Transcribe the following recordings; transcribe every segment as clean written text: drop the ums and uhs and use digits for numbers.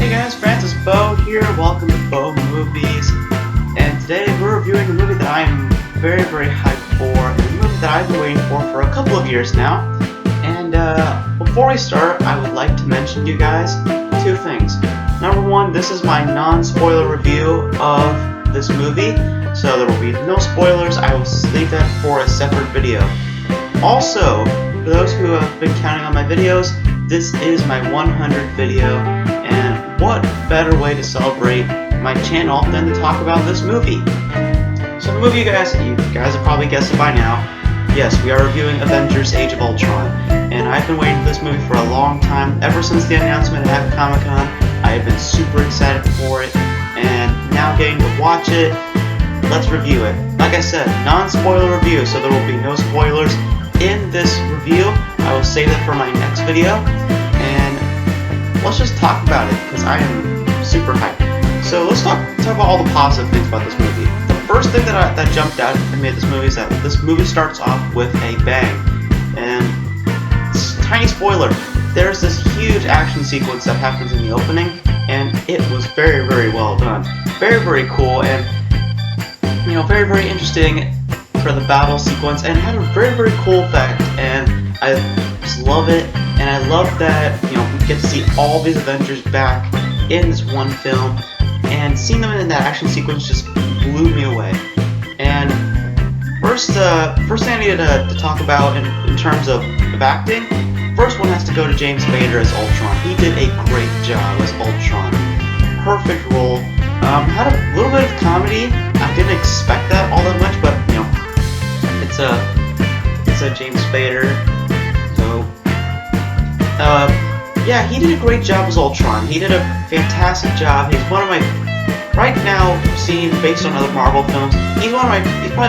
Hey guys, Francis Beau here. Welcome to Beau Movies. And today we're reviewing a movie that I'm very hyped for. It's a movie that I've been waiting for a couple of years now. And before we start, I would like to mention to you guys two things. Number one, this is my non-spoiler review of this movie. So there will be no spoilers. I will leave that for a separate video. Also, for those who have been counting on my videos, this is my 100th video. And what better way to celebrate my channel than to talk about this movie? So the movie, you guys have probably guessed it by now. Yes, we are reviewing Avengers Age of Ultron. And I've been waiting for this movie for a long time. Ever since the announcement at Comic-Con, I have been super excited for it. And now getting to watch it, let's review it. Like I said, non-spoiler review, so there will be no spoilers in this review. I will save that for my next video. Let's just talk about it, because I am super hyped. So let's talk about all the positive things about this movie. The first thing that jumped out and made this movie is that this movie starts off with a bang. And tiny spoiler, there's this huge action sequence that happens in the opening, and it was very well done. Very cool, and very interesting for the battle sequence, and had a very cool effect, and I just love it. And I love that, we get to see all these Avengers back in this one film, and seeing them in that action sequence just blew me away. And first thing I needed to talk about in terms of acting, first one has to go to James Spader as Ultron. He did a great job as Ultron. Perfect role. Had a little bit of comedy. I didn't expect that all that much, but it's a James Spader. Yeah, he did a great job as Ultron. He did a fantastic job. He's one of my, right now, seen based on other Marvel films, he's probably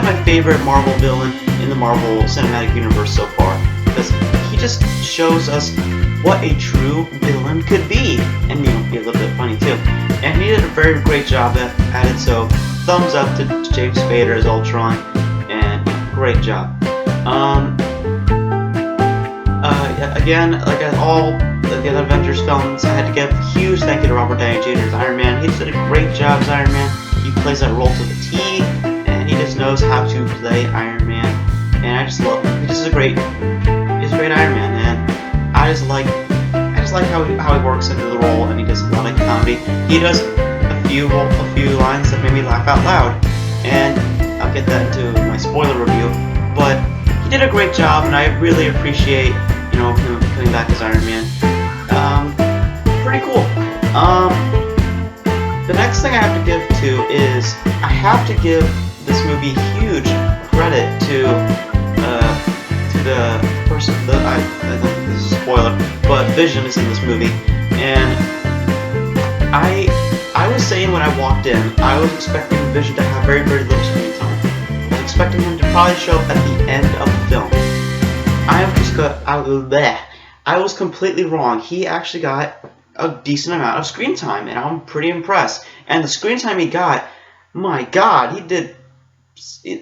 my favorite Marvel villain in the Marvel Cinematic Universe so far. Because he just shows us what a true villain could be. And, be a little bit funny too. And he did a very great job at it, so thumbs up to James Spader as Ultron. And, great job. Again, like at all the other Avengers films, I had to give a huge thank you to Robert Downey Jr. as Iron Man. He did a great job as Iron Man. He plays that role to the T, and he just knows how to play Iron Man. And I just love him. He's a great Iron Man, and I just like how he works into the role, and he does a lot of comedy. He does a few lines that made me laugh out loud, and I'll get that into my spoiler review. But he did a great job, and I really appreciate him coming back as Iron Man. Pretty cool. The next thing I have to give to is I have to give this movie huge credit to the person that I think this is a spoiler, but Vision is in this movie, and I was saying when I walked in, I was expecting Vision to have very little screen time. I was expecting him to probably show up at the end of the film. I was completely wrong. He actually got a decent amount of screen time, and I'm pretty impressed. And the screen time he got, my God, he did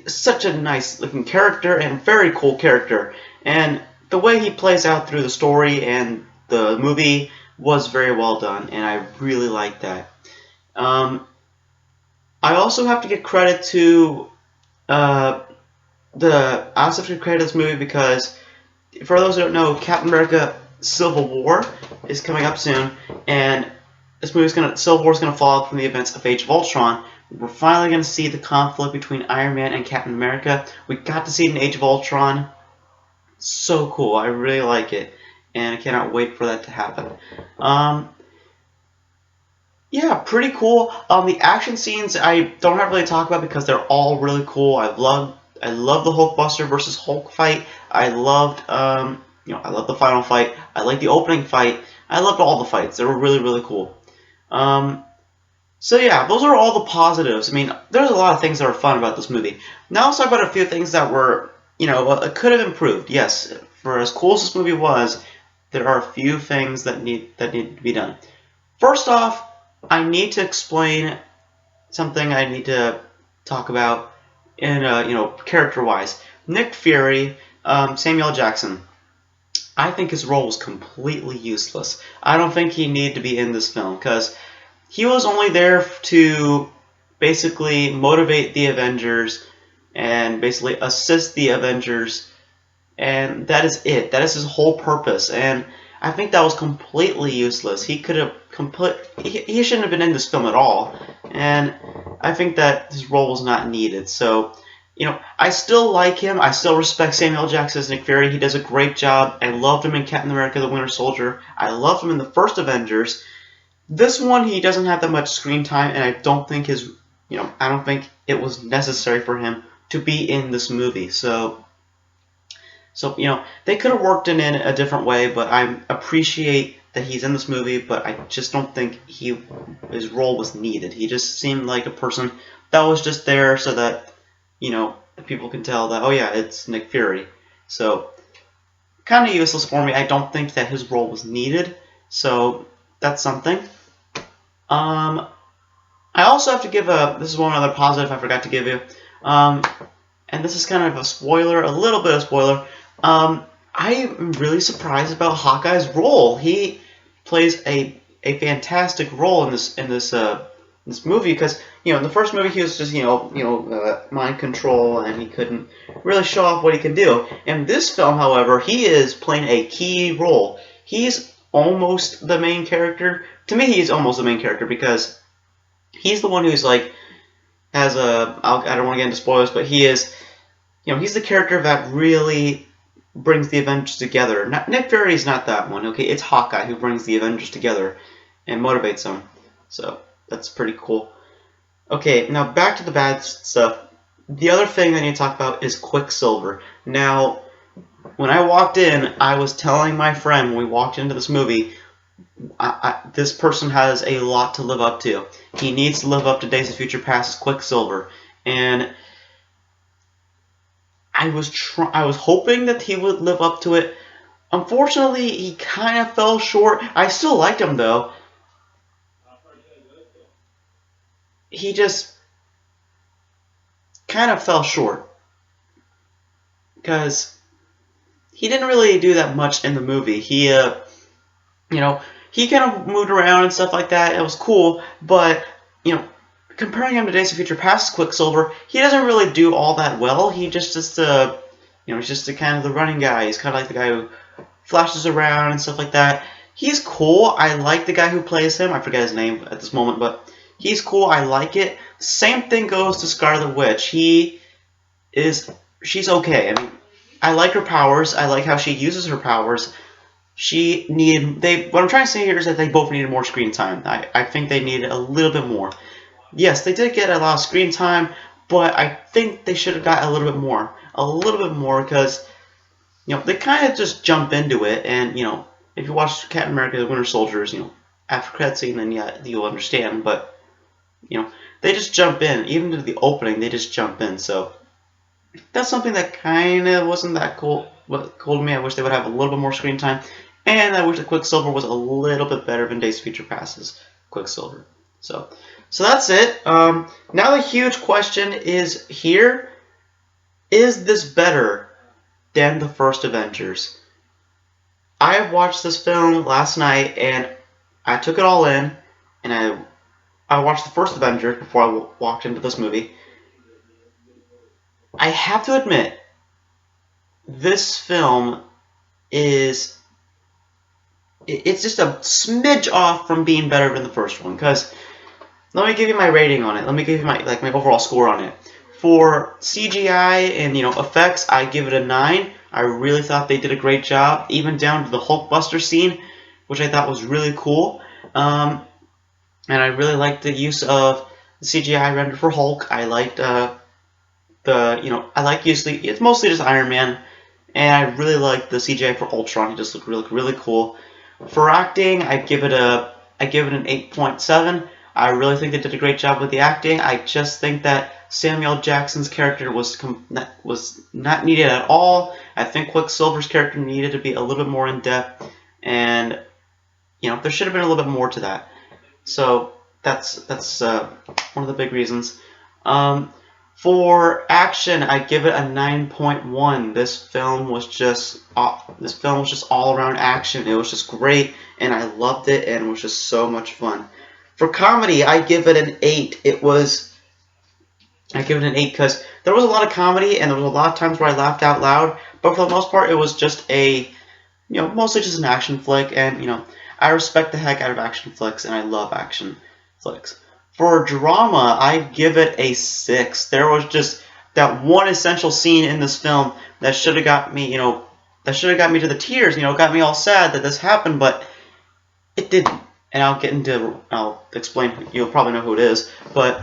such a nice looking character and very cool character. And the way he plays out through the story and the movie was very well done, and I really like that. I also have to give credit to this movie because, for those who don't know, Captain America Civil War is coming up soon, and Civil War is going to follow from the events of Age of Ultron. We're finally going to see the conflict between Iron Man and Captain America. We got to see it in Age of Ultron. So cool. I really like it, and I cannot wait for that to happen. Yeah, pretty cool. The action scenes I don't have really talk about because they're all really cool. I love the Hulkbuster versus Hulk fight. I loved I love the final fight. I like the opening fight. I loved all the fights. They were really cool. So yeah, those are all the positives. I mean, there's a lot of things that are fun about this movie. Now let's talk about a few things that were, could have improved. Yes, for as cool as this movie was, there are a few things that need to be done. First off, I need to explain something I need to talk about in character-wise. Nick Fury, Samuel Jackson. I think his role was completely useless. I don't think he needed to be in this film because he was only there to basically motivate the Avengers and basically assist the Avengers, and that is it. That is his whole purpose, and I think that was completely useless. He could have he shouldn't have been in this film at all, and I think that his role was not needed. So, I still like him. I still respect Samuel L. Jackson as Nick Fury. He does a great job. I loved him in Captain America: The Winter Soldier. I loved him in the first Avengers. This one, he doesn't have that much screen time, and I don't think I don't think it was necessary for him to be in this movie. So they could have worked it in a different way, but I appreciate that he's in this movie, but I just don't think his role was needed. He just seemed like a person that was just there so that, people can tell that, oh yeah, it's Nick Fury. So, kind of useless for me. I don't think that his role was needed, so that's something. I also have to give this is one other positive I forgot to give you, and this is kind of a spoiler, a little bit of spoiler. I am really surprised about Hawkeye's role. He plays a fantastic role in this movie because in the first movie he was just mind control and he couldn't really show off what he can do. In this film, however, he is playing a key role. He's almost the main character. To me, he's almost the main character because he's the one who's like I don't want to get into spoilers, but he is he's the character that really brings the Avengers together. Nick Fury is not that one, okay? It's Hawkeye who brings the Avengers together and motivates them. So, that's pretty cool. Okay, now back to the bad stuff. The other thing I need to talk about is Quicksilver. Now, when I walked in, I was telling my friend when we walked into this movie, this person has a lot to live up to. He needs to live up to Days of Future Past's Quicksilver. And I was hoping that he would live up to it. Unfortunately, he kind of fell short. I still liked him, though. He just kind of fell short. Because he didn't really do that much in the movie. He kind of moved around and stuff like that. It was cool, but, comparing him to Days of Future Past's Quicksilver, he doesn't really do all that well. He he's just a kind of the running guy. He's kind of like the guy who flashes around and stuff like that. He's cool. I like the guy who plays him. I forget his name at this moment, but he's cool. I like it. Same thing goes to Scarlet Witch. She's okay. I mean, I like her powers. I like how she uses her powers. What I'm trying to say here is that they both needed more screen time. I think they needed a little bit more. Yes, they did get a lot of screen time, but I think they should have got a little bit more. A little bit more because, they kind of just jump into it. And, if you watch Captain America: The Winter Soldier, after credit scene, then yeah, you'll understand. But, they just jump in. Even to the opening, they just jump in. So, that's something that kind of wasn't that cool to me. I wish they would have a little bit more screen time. And I wish the Quicksilver was a little bit better than Days of Future Past's Quicksilver. So that's it. Now the huge question is here. Is this better than the first Avengers? I watched this film last night and I took it all in. And I watched the first Avengers before I walked into this movie. I have to admit, this film it's just a smidge off from being better than the first one. Because let me give you my rating on it. Let me give you my overall score on it. For CGI and effects, I give it a 9. I really thought they did a great job, even down to the Hulkbuster scene, which I thought was really cool. And I really liked the use of the CGI render for Hulk. I liked usually it's mostly just Iron Man, and I really liked the CGI for Ultron. He just looked really cool. For acting, I give it an 8.7. I really think they did a great job with the acting. I just think that Samuel Jackson's character was not needed at all. I think Quicksilver's character needed to be a little bit more in depth, and there should have been a little bit more to that. So that's one of the big reasons. For action, I give it a 9.1. This film was just all around action. It was just great, and I loved it, and it was just so much fun. For comedy, I give it an 8. I give it an 8 because there was a lot of comedy, and there was a lot of times where I laughed out loud. But for the most part, it was just mostly just an action flick, and I respect the heck out of action flicks, and I love action flicks. For drama, I give it a 6. There was just that one essential scene in this film that should have got me, that should have got me to the tears, got me all sad that this happened, but it didn't. And I'll explain, you'll probably know who it is, but,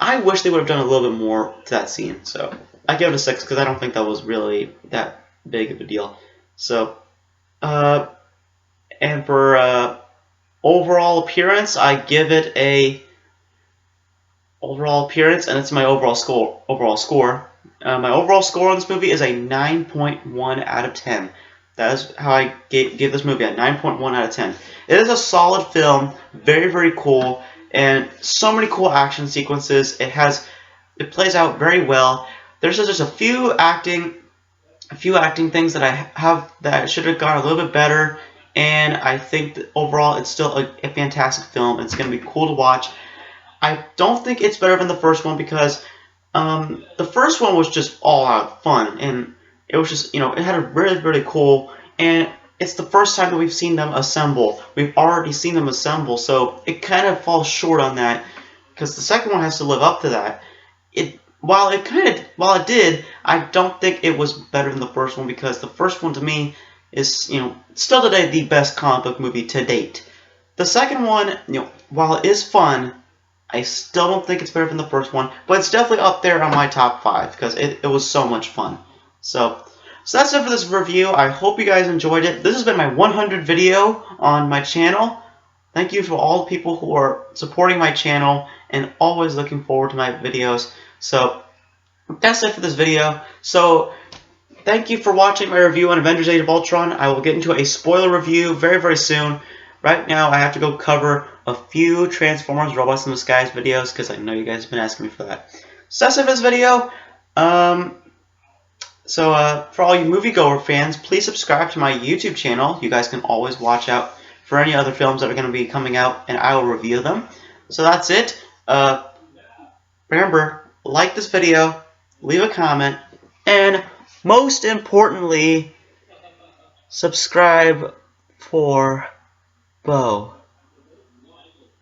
I wish they would have done a little bit more to that scene. So I give it a 6 because I don't think that was really that big of a deal. So, and for overall appearance, I give it a overall appearance, and it's my overall score. My overall score on this movie is a 9.1 out of 10. That is how I give this movie a 9.1 out of 10. It is a solid film, very, very cool, and so many cool action sequences. It plays out very well. There's just a few acting things that I should have gone a little bit better, and I think that overall it's still a fantastic film. It's going to be cool to watch. I don't think it's better than the first one because the first one was just all out fun, and it was just, it had a really, really cool, and it's the first time that we've seen them assemble. We've already seen them assemble, so it kind of falls short on that because the second one has to live up to that. While it did, I don't think it was better than the first one because the first one to me is, still today the best comic book movie to date. The second one, while it is fun, I still don't think it's better than the first one, but it's definitely up there on my top 5 because it was so much fun. So that's it for this review. I hope you guys enjoyed it. This has been my 100th video on my channel. Thank you for all the people who are supporting my channel and always looking forward to my videos. So that's it for this video. So thank you for watching my review on Avengers Age of Ultron. I will get into a spoiler review very, very soon. Right now, I have to go cover a few Transformers Robots in the Skies videos because I know you guys have been asking me for that. So that's it for this video. For all you moviegoer fans, please subscribe to my YouTube channel. You guys can always watch out for any other films that are going to be coming out, and I will review them. So that's it. Remember, like this video, leave a comment, and most importantly, subscribe for Beau.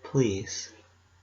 Please.